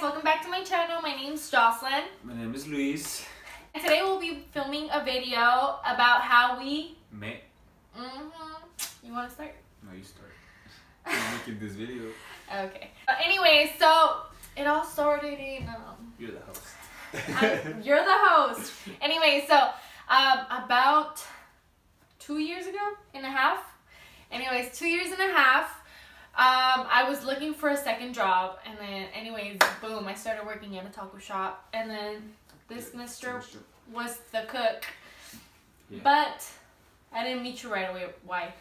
guys, welcome back to my channel. My name's Jocelyn. My name is Luis. And today we'll be filming a video about how we Met. You want to start? No, you start. I'm making this video. Okay. Anyways, so it all started in You're the host. you're the host. Anyway, so about 2 years ago and a half. Anyways, 2 years and a half. I was looking for a second job, and then anyways, boom, I started working at a taco shop, and then this Mr. was the cook. Yeah. But I didn't meet you right away. Why?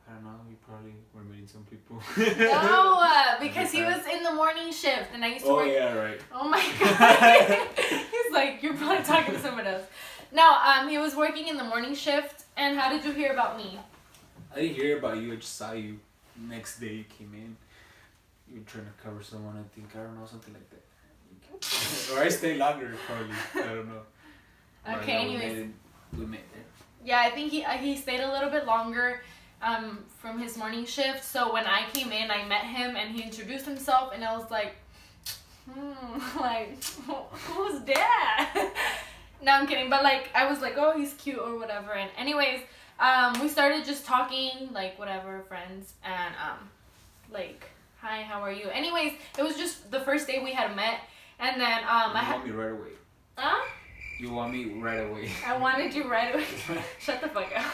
I don't know, you probably were meeting some people. No, because he was in the morning shift, and I used to work. Oh yeah, right. Oh my god. He's like, you're probably talking to someone else. No, he was working in the morning shift. And how did you hear about me? I didn't hear about you, I just saw you. Next day you came in. You were trying to cover someone, I think. I don't know, something like that. Or I stayed longer, probably. I don't know. Okay, anyways. We met there. Yeah, I think he stayed a little bit longer from his morning shift. So when I came in, I met him and he introduced himself, and I was like, like, who's that? No, I'm kidding. But like, I was like, oh, he's cute or whatever. And anyways, we started just talking, like whatever, friends, and like, hi, how are you? Anyways, it was just the first day we had met, and then You want me right away. Huh? You want me right away. I wanted you right away. Shut the fuck up.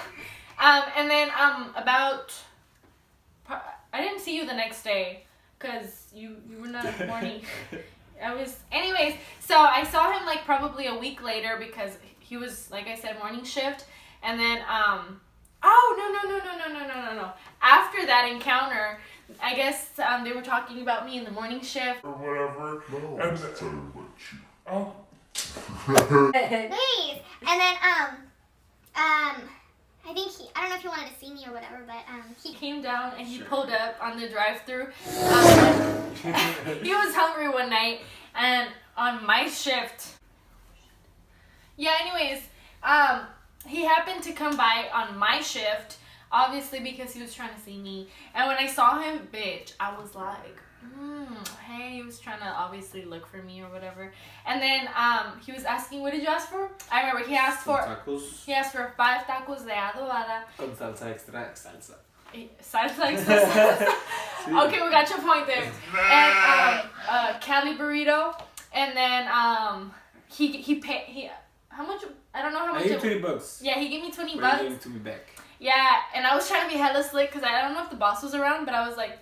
And then I didn't see you the next day, cause you were not in the morning. Anyways, so I saw him like probably a week later because he was, like I said, morning shift. And then, no. After that encounter, I guess they were talking about me in the morning shift. Or whatever. No, And I'm just talking about you. oh, Please. And then, I think I don't know if he wanted to see me or whatever, but, He came down and he Sure. pulled up on the drive-thru. He was hungry one night, and on my shift. Yeah, anyways, he happened to come by on my shift, obviously because he was trying to see me. And when I saw him, bitch, I was like, hey, he was trying to obviously look for me or whatever. And then he was asking, what did you ask for? I remember he asked for Tacos. 5 tacos de adobada. Con salsa extra, salsa. Salsa extra. Okay, we got your point there. And Cali burrito, and then he paid how much? I don't know how I much. gave you $20. Yeah, he gave me 20 But you bucks. gave it to me back. Yeah, and I was trying to be hella slick because I don't know if the boss was around, but I was like,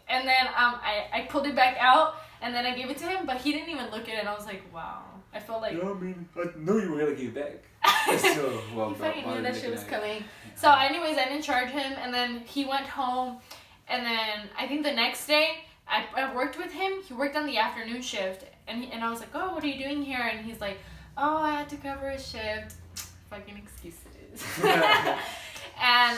and then I pulled it back out, and then I gave it to him, but he didn't even look at it, and I was like, wow. I felt like. You know what I mean? I knew you were gonna give it back. So, well, He fucking knew that shit was making coming. So anyways, I didn't charge him, and then he went home, and then I think the next day I worked with him. He worked on the afternoon shift, and I was like, oh, what are you doing here? And he's like, oh, I had to cover a shift. Fucking excuses. And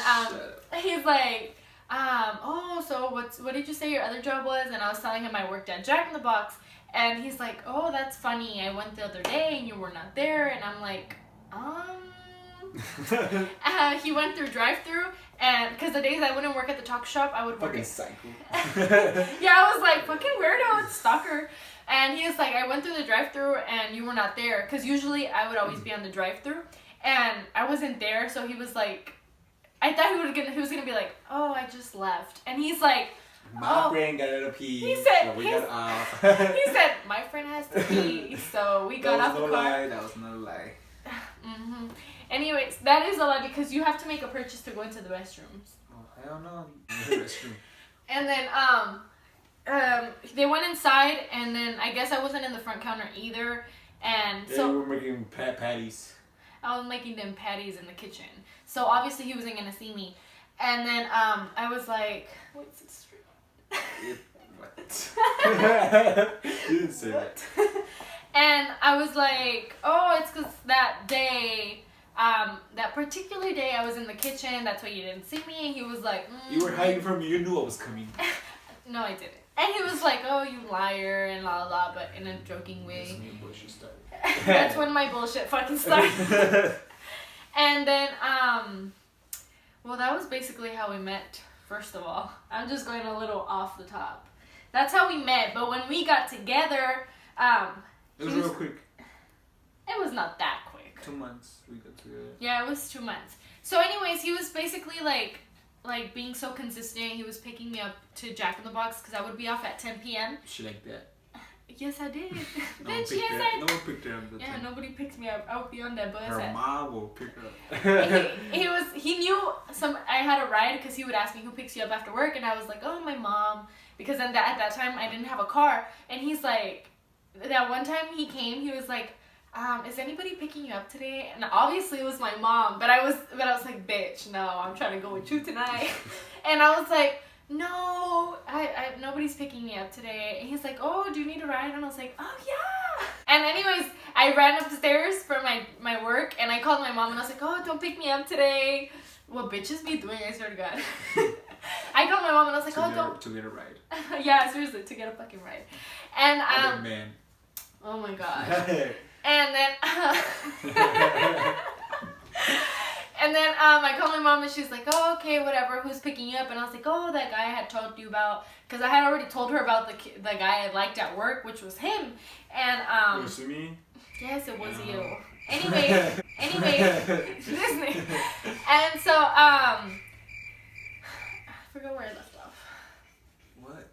he's like, oh, so what did you say your other job was? And I was telling him I worked at Jack in the Box, and he's like, oh, that's funny. I went the other day and you were not there, and I'm like, he went through drive-through, and because the days I wouldn't work at the taco shop, I would work Fucking at. psycho. Yeah, I was like, fucking weirdo, stalker. And he was like, I went through the drive-thru and you were not there. Because usually I would always be on the drive-thru. And I wasn't there, so he was like, I thought he was gonna be like, oh, I just left. And he's like, My oh. brain got it up here. He said- So we he's- got off. He said, my friend has to pee. So we got off That the was no car. lie. That was no lie. Anyways, that is a lie because you have to make a purchase to go into the restrooms. Oh, hell no. In the restroom. And then they went inside, and then I guess I wasn't in the front counter either. And Yeah, so we were making patties. I was making them patties in the kitchen. So obviously he wasn't gonna see me. And then I was like, wait, is it straight? What? You didn't say that. And I was like, oh, it's because that day, that particular day I was in the kitchen, that's why you didn't see me. And he was like, You were hiding from me. You knew I was coming. No, I didn't. And he was like, oh, you liar, and la la la, but in a joking way. That's when your bullshit started. That's when my bullshit fucking started. And then, well, that was basically how we met, first of all. I'm just going a little off the top. That's how we met. But when we got together, It was real quick. it was not that quick. 2 months we got together. Yeah, it was 2 months. So anyways, he was basically like being so consistent. He was picking me up to Jack in the Box because I would be off at 10 p.m. She like that. Yes, I did. No one Bitch, picked yes, her I up. No one picked her up. That Yeah, time. nobody picked me up. I would be on that bus. Her mom will pick her up. He knew I had a ride because he would ask me who picks you up after work, and I was like, oh, my mom, because then at that time I didn't have a car, and he's like, that one time he came, he was like, is anybody picking you up today? And obviously it was my mom, but I was like, bitch, no, I'm trying to go with you tonight. And I was like, no, I nobody's picking me up today. And he's like, oh, do you need a ride? And I was like, oh yeah. And anyways, I ran upstairs for my work, and I called my mom, and I was like, oh, don't pick me up today. What bitches be doing, I swear to God. I called my mom, and I was like, to get a ride. Yeah, seriously, to get a fucking ride. And Man. oh my god. And then I called my mom, and she's like, oh, okay, whatever, who's picking you up? And I was like, oh, that guy I had told you about, because I had already told her about the guy I liked at work, which was him. And Was it me? yes, it was No. you. Anyway, Disney. And so I forgot where I left off. What?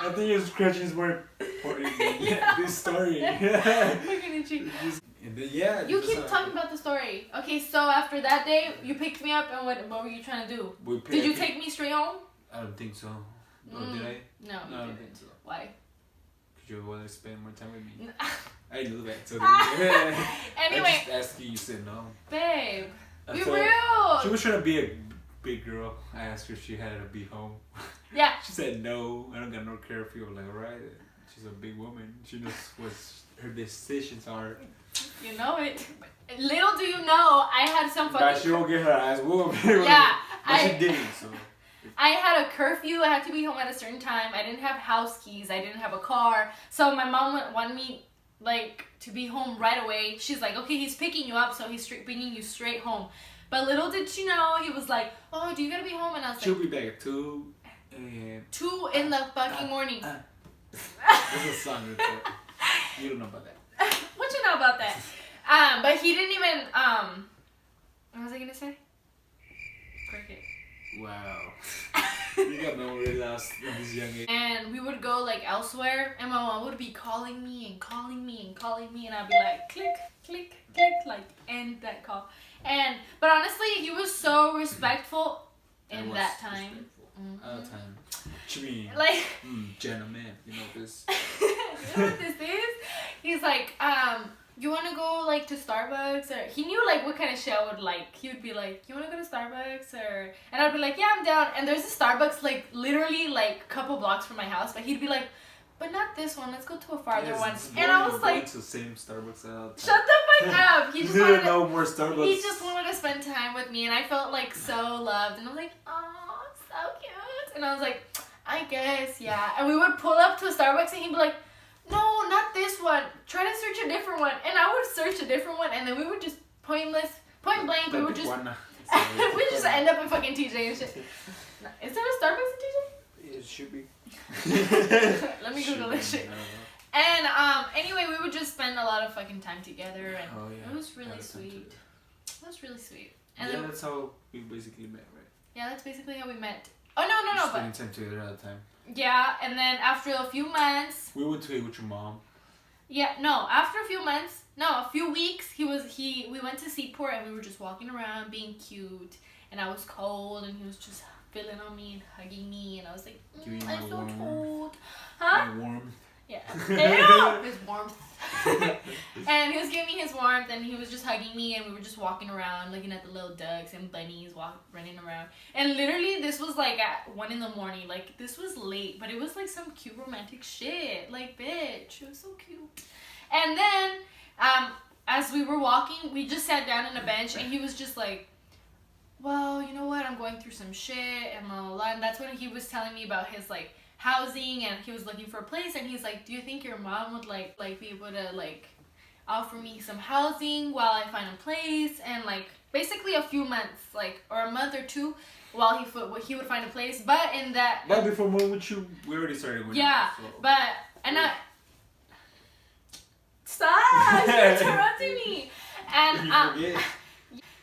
I think your scratching is more important than this story. Fucking itchy. And then, yeah. You just, keep talking about the story. Okay, so after that day, you picked me up, and what were you trying to do? Did you take me straight home? I don't think so. Or did I? No, No, I you don't think didn't. so. Why? Could you want to spend more time with me? I love it. So Anyway, I just asked you, you said no. babe, I be thought- real. She was trying to be a big girl. I asked her if she had to be home. Yeah. She said no. I don't got no curfew. I'm like, alright. She's a big woman. She knows what her decisions are. You know it. Little do you know, I had some But fucking. she won't get her ass whooped. Yeah, But she didn't. So. I had a curfew. I had to be home at a certain time. I didn't have house keys. I didn't have a car. So my mom wanted me to be home right away. She's like, okay, he's picking you up, so he's bringing you straight home. But little did she know, he was like, oh, do you gotta be home? And I was She'll like, be back at 2 and 2 in the fucking morning. There's a song that's like, you don't know about that. What you know about that? But he didn't even what was I gonna say? Cricket. Wow. You got memory loss at this young age. And we would go elsewhere, and my mom would be calling me and calling me and calling me, and I'd be like, click, click, click, end that call. But honestly, he was so respectful in that time. All the time. What you mean? Gentleman, you know this. You know what this is? He's like, you want to go to Starbucks? Or he knew what kind of shit I would like. He would be like, you want to go to Starbucks? And I'd be like, yeah, I'm down. And there's a Starbucks literally a couple blocks from my house, but he'd be like, but not this one, let's go to a farther one. And I was like, to the same Starbucks out. shut the fuck up. He just wanted to, no more Starbucks. he just wanted to spend time with me, and I felt so loved, and I was like, oh, so cute. And I was like, I guess, yeah. And we would pull up to a Starbucks, and he'd be like, no, not this one. Try to search a different one. And I would search a different one, and then we would just point blank, we would just we just end up in fucking TJ and shit. Is there a Starbucks in TJ? It should be. Let me Google this shit. And anyway, we would just spend a lot of fucking time together, and it was really sweet. It was really sweet. And yeah, then, that's how we basically met, right? yeah, that's basically how we met. Oh no, Spending time together all the time. yeah, and then after a few months. We went to eat with your mom. Yeah, no, after a few months, a few weeks, we went to Seaport, and we were just walking around being cute, and I was cold, and he was just feeling on me and hugging me, and I was like, Giving you I'm my so warm- cold. Huh? My warm. Yeah. Ew! His warmth. And he was giving me his warmth, and he was just hugging me, and we were just walking around looking at the little ducks and bunnies running around. And literally, this was at 1 in the morning. This was late, but it was some cute romantic shit. Bitch, it was so cute. And then, as we were walking, we just sat down on a bench, and he was just like, well, you know what, I'm going through some shit, and blah, blah, blah. And that's when he was telling me about his housing, and he was looking for a place, and he's like, do you think your mom would be able to offer me some housing while I find a place? And basically a few months or a month or two, while he would find a place. But in that. But before moving with you, we already started with Yeah, you, so. but and I. Stop! You're interrupting me. And You forget.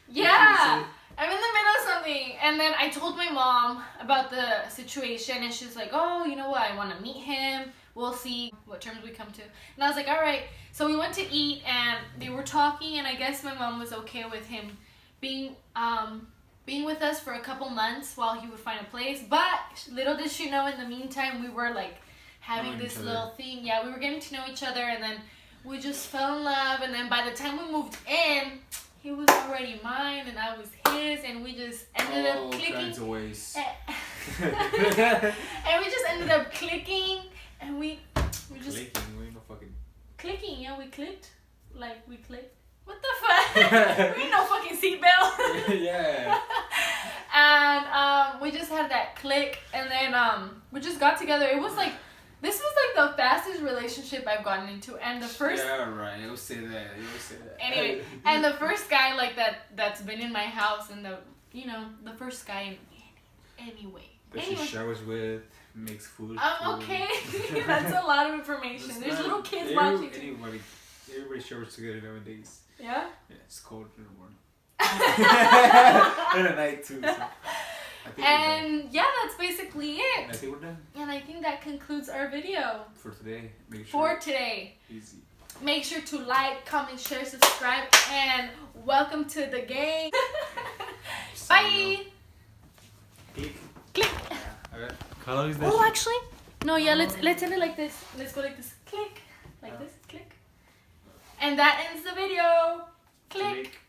yeah, I'm in the middle of something, and then I told my mom about the situation, and she's like, "Oh, you know what? I want to meet him. We'll see what terms we come to." And I was like, "All right." So we went to eat, and they were talking, and I guess my mom was okay with him being with us for a couple months while he would find a place. But little did she know, in the meantime, we were like having Knowing this each other. little thing. Yeah, we were getting to know each other, and then we just fell in love. And then by the time we moved in, he was already mine and I was his, and we just ended up clicking. Kinds of ways. And we just ended up clicking, and we just Clicking, we ain't no fucking. clicking. Yeah, we clicked. Like we clicked. What the fuck? We ain't no fucking seatbelt. Yeah. And we just had that click, and then we just got together. It was like, this was like the fastest relationship I've gotten into, and the first. Yeah, right. You say that. You say that. Anyway, and the first guy like that's been in my house, and the first guy anyway. That she showers with, makes food. Okay. That's a lot of information. There's little kids watching too. Everybody showers together nowadays. Yeah? Yeah, it's cold in the morning. And at night too. So I think And yeah, that's basically it. I think we're done And I think that concludes our video for today. Make for sure today. easy. Make sure to like, comment, share, subscribe, and welcome to the gang. Bye. Click. Click. Yeah. Alright. How long is that? Oh, actually, no. Yeah, let's end it like this. Let's go like this. Click, like this. Click, and that ends the video. Click. Click.